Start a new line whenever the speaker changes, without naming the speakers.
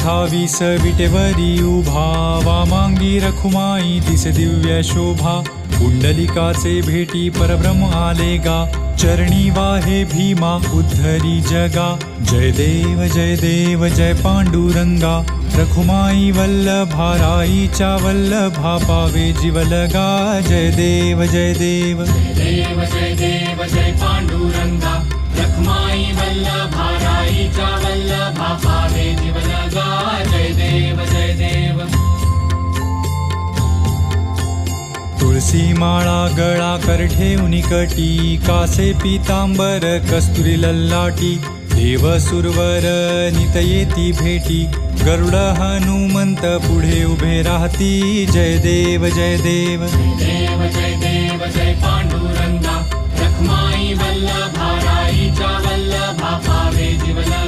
28 विटेवरी उभा, वामांगी रखुमाई दिसे दिव्य शोभा. पुंडलिकाचे भेटी परब्रह्म आले गा, चरणी वाहे भीमा उद्धरी जगा. जय देव जय पांडुरंगा, रखुमाई वल्लभा राईच्या वल्लभा पावे जीवलगा. जय देव जय देव
जय देव जय पांडुरंगा, रखमाई वल्लभा राईच्या वल्लभा पावे जीवलगा. जय देव जय देव.
तुळसी माळा गळा कर ठेवून कटी, कासे पीतांबर कस्तुरी लल्लाटी. देव सुरवर नित येती भेटी, गरुड हनुमंत पुढे उभे राहती. जय देव जय देव
जय देव जय पांडुरंगा, रखमाई वल्लभा राईच्या वल्लभा पावे जीवलगा.